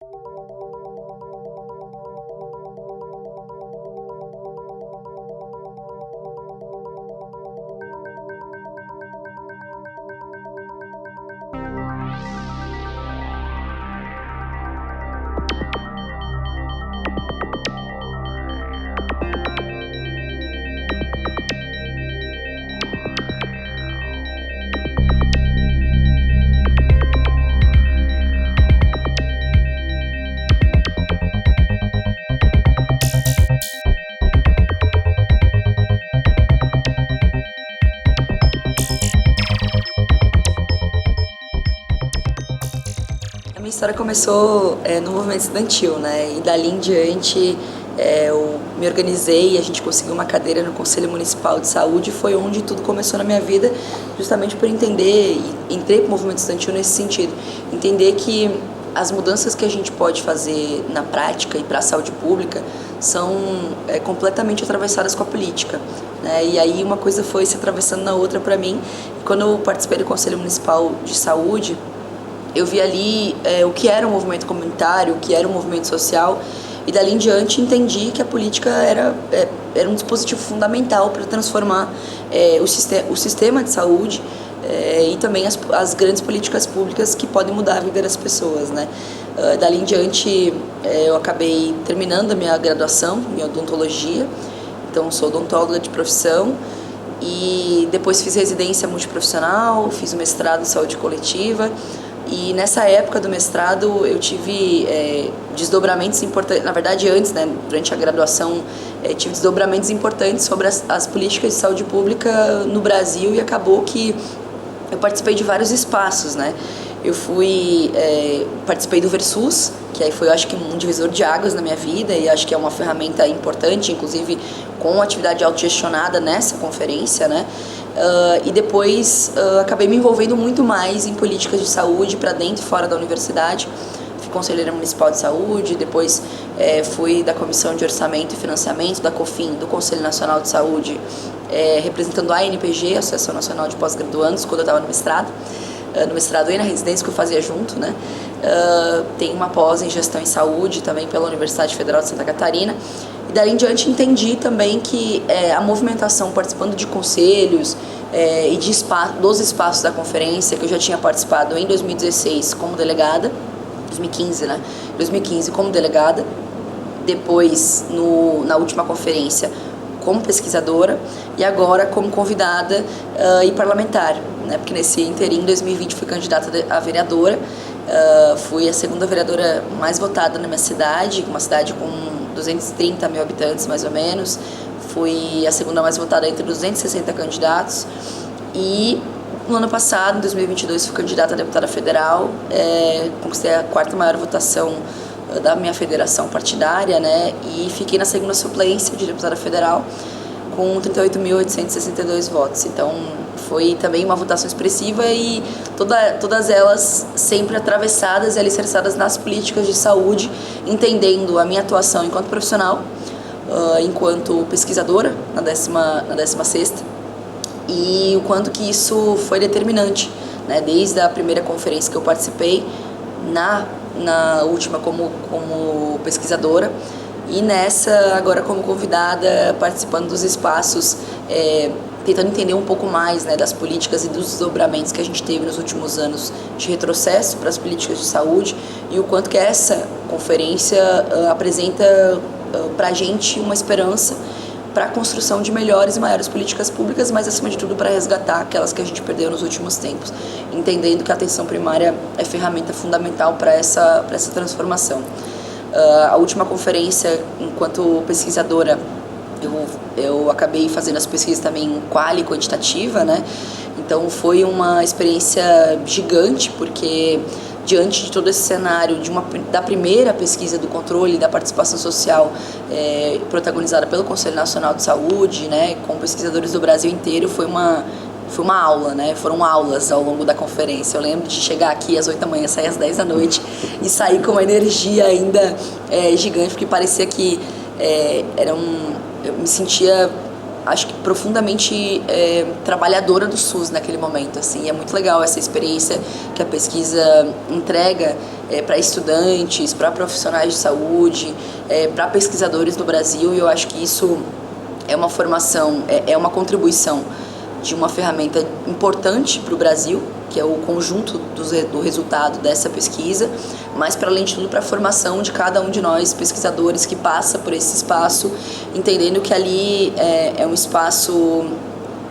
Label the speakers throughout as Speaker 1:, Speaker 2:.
Speaker 1: A minha história começou no movimento estudantil, né? E dali em diante eu me organizei e a gente conseguiu uma cadeira no Conselho Municipal de Saúde. Foi onde tudo começou na minha vida, justamente por entender, e entrei para o movimento estudantil nesse sentido, entender que as mudanças que a gente pode fazer na prática e para a saúde pública são completamente atravessadas com a política, né? E aí uma coisa foi se atravessando na outra para mim. E quando eu participei do Conselho Municipal de Saúde, eu vi ali o que era um movimento comunitário, o que era um movimento social, e dali em diante entendi que a política era um dispositivo fundamental para transformar o sistema de saúde e também as grandes políticas públicas que podem mudar a vida das pessoas, né? Dali em diante eu acabei terminando a minha graduação em odontologia, então sou odontóloga de profissão, e depois fiz residência multiprofissional, fiz o mestrado em saúde coletiva. E nessa época do mestrado eu tive desdobramentos importantes, na verdade antes, né, durante a graduação, tive desdobramentos importantes sobre as políticas de saúde pública no Brasil, e acabou que eu participei de vários espaços, né? Eu participei do Versus, que aí foi, eu acho que, um divisor de águas na minha vida, e acho que é uma ferramenta importante, inclusive com atividade autogestionada nessa conferência, né? E depois acabei me envolvendo muito mais em políticas de saúde para dentro e fora da universidade. Fui conselheira municipal de saúde, depois fui da Comissão de Orçamento e Financiamento, da COFIN, do Conselho Nacional de Saúde, representando a ANPG, a Associação Nacional de Pós-Graduandos, quando eu estava no mestrado. No mestrado e na residência que eu fazia junto, né? Tenho uma pós em gestão em saúde também pela Universidade Federal de Santa Catarina. E daí em diante entendi também que a movimentação, participando de conselhos e dos espaços da conferência, que eu já tinha participado em 2016 como delegada, 2015, né? 2015 como delegada, depois na última conferência como pesquisadora e agora como convidada e parlamentar, né? Porque nesse interim, em 2020, fui candidata a vereadora, fui a segunda vereadora mais votada na minha cidade, uma cidade com 230 mil habitantes, mais ou menos. Fui a segunda mais votada entre 260 candidatos. E no ano passado, em 2022, fui candidata a deputada federal, conquistei a quarta maior votação da minha federação partidária, né? E fiquei na segunda suplência de deputada federal com 38.862 votos. Então, foi também uma votação expressiva, e todas elas sempre atravessadas e alicerçadas nas políticas de saúde, entendendo a minha atuação enquanto profissional, enquanto pesquisadora na 16ª, e o quanto que isso foi determinante, né? Desde a primeira conferência que eu participei, na última como pesquisadora, e nessa agora como convidada, participando dos espaços, tentando entender um pouco mais, né, das políticas e dos desdobramentos que a gente teve nos últimos anos de retrocesso para as políticas de saúde, e o quanto que essa conferência apresenta para a gente uma esperança para a construção de melhores e maiores políticas públicas, mas acima de tudo para resgatar aquelas que a gente perdeu nos últimos tempos, entendendo que a atenção primária é ferramenta fundamental para essa transformação. A última conferência, enquanto pesquisadora, eu acabei fazendo as pesquisas também quali quantitativa, né? Então foi uma experiência gigante, porque diante de todo esse cenário da primeira pesquisa do controle da participação social protagonizada pelo Conselho Nacional de Saúde, né, com pesquisadores do Brasil inteiro, foi uma aula, né? Foram aulas ao longo da conferência. Eu lembro de chegar aqui às 8 da manhã, sair às 10 da noite e sair com uma energia ainda gigante, porque parecia que eu me sentia acho que profundamente trabalhadora do SUS naquele momento, assim, é muito legal essa experiência que a pesquisa entrega para estudantes, para profissionais de saúde, para pesquisadores no Brasil, e eu acho que isso é uma formação, é uma contribuição de uma ferramenta importante para o Brasil, que é o conjunto do resultado dessa pesquisa, mas, para além de tudo, para a formação de cada um de nós, pesquisadores, que passa por esse espaço, entendendo que ali é um espaço,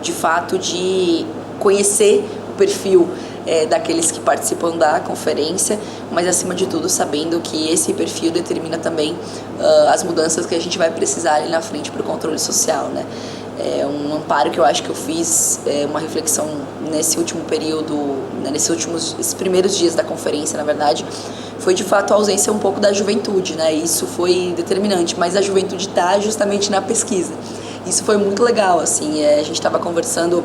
Speaker 1: de fato, de conhecer o perfil daqueles que participam da conferência, mas, acima de tudo, sabendo que esse perfil determina também as mudanças que a gente vai precisar ali na frente para o controle social, né? Um amparo que eu acho que eu fiz, uma reflexão nesse último período, né, esses primeiros dias da conferência, na verdade, foi de fato a ausência um pouco da juventude, né? Isso foi determinante, mas a juventude está justamente na pesquisa. Isso foi muito legal, assim, a gente estava conversando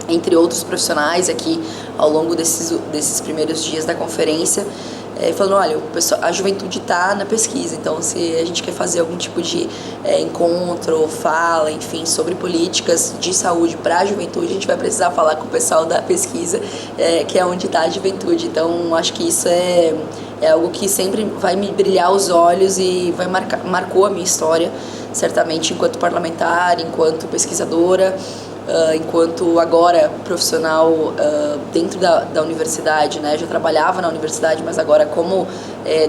Speaker 1: entre outros profissionais aqui ao longo desses primeiros dias da conferência, falando, olha, a juventude está na pesquisa, então se a gente quer fazer algum tipo de encontro, fala, enfim, sobre políticas de saúde para a juventude, a gente vai precisar falar com o pessoal da pesquisa, que é onde está a juventude. Então, acho que isso é algo que sempre vai me brilhar os olhos e marcou a minha história, certamente, enquanto parlamentar, enquanto pesquisadora, enquanto agora profissional dentro da universidade, né? Já trabalhava na universidade, mas agora como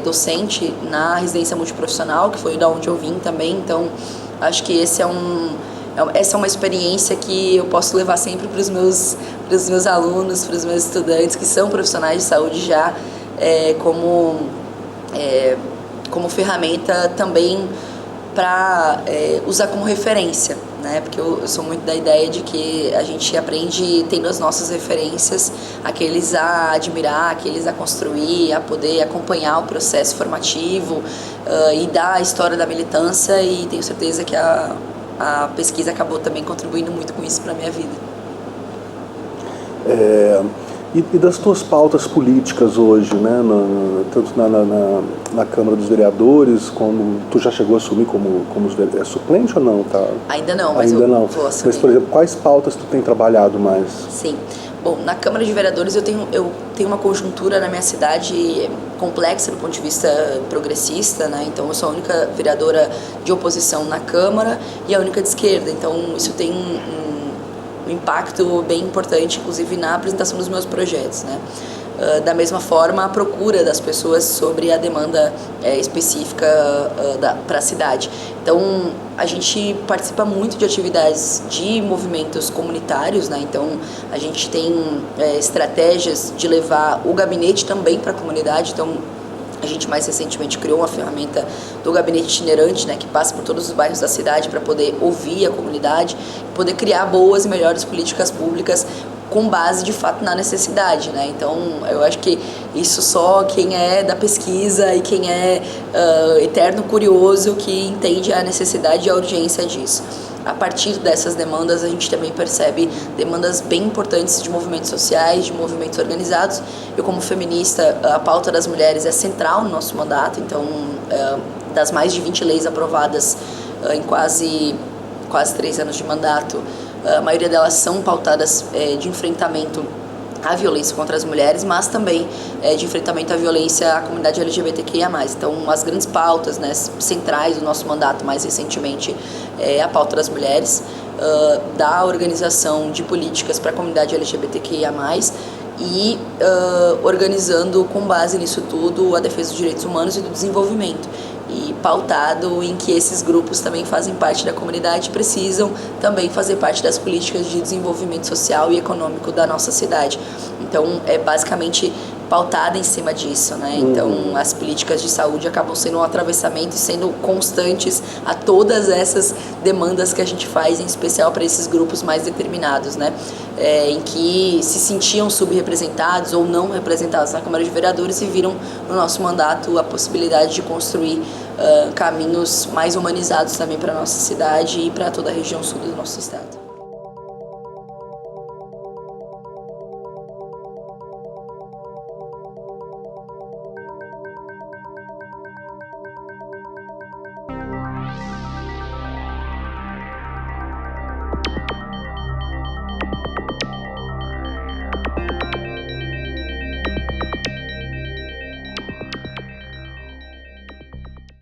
Speaker 1: docente na residência multiprofissional, que foi da onde eu vim também. Então, acho que essa é uma experiência que eu posso levar sempre para os meus alunos, para os meus estudantes, que são profissionais de saúde já, como ferramenta também para usar como referência, né? Porque eu sou muito da ideia de que a gente aprende tendo as nossas referências, aqueles a admirar, aqueles a construir, a poder acompanhar o processo formativo e dar a história da militância, e tenho certeza que a pesquisa acabou também contribuindo muito com isso para a minha vida.
Speaker 2: E das tuas pautas políticas hoje, né, tanto na Câmara dos Vereadores, como tu já chegou a assumir como suplente ou não? Tá?
Speaker 1: Ainda não, mas
Speaker 2: ainda
Speaker 1: eu
Speaker 2: não.
Speaker 1: vou assumir.
Speaker 2: Mas, por exemplo, quais pautas tu tem trabalhado mais?
Speaker 1: Sim. Bom, na Câmara de Vereadores eu tenho uma conjuntura na minha cidade complexa do ponto de vista progressista, né? Então eu sou a única vereadora de oposição na Câmara e a única de esquerda. Então isso tem um impacto bem importante, inclusive na apresentação dos meus projetos, né? Da mesma forma, a procura das pessoas sobre a demanda específica para a cidade. Então, a gente participa muito de atividades de movimentos comunitários, né? Então, a gente tem estratégias de levar o gabinete também para a comunidade. Então, a gente mais recentemente criou uma ferramenta do gabinete itinerante, né, que passa por todos os bairros da cidade para poder ouvir a comunidade, poder criar boas e melhores políticas públicas com base, de fato, na necessidade, né? Então, eu acho que isso só quem é da pesquisa e quem é eterno curioso que entende a necessidade e a urgência disso. A partir dessas demandas, a gente também percebe demandas bem importantes de movimentos sociais, de movimentos organizados. Eu, como feminista, a pauta das mulheres é central no nosso mandato. Então, das mais de 20 leis aprovadas em quase 3 anos de mandato, a maioria delas são pautadas de enfrentamento à violência contra as mulheres, mas também de enfrentamento à violência à comunidade LGBTQIA+. Então, as grandes pautas, né, centrais do nosso mandato mais recentemente é a pauta das mulheres, da organização de políticas para a comunidade LGBTQIA+, e organizando com base nisso tudo a defesa dos direitos humanos e do desenvolvimento, e pautado em que esses grupos também fazem parte da comunidade e precisam também fazer parte das políticas de desenvolvimento social e econômico da nossa cidade. Então, é basicamente pautada em cima disso, né? Então, as políticas de saúde acabam sendo um atravessamento e sendo constantes a todas essas demandas que a gente faz, em especial para esses grupos mais determinados, né? Em que se sentiam subrepresentados ou não representados na Câmara de Vereadores e viram no nosso mandato a possibilidade de construir caminhos mais humanizados também para a nossa cidade e para toda a região sul do nosso estado.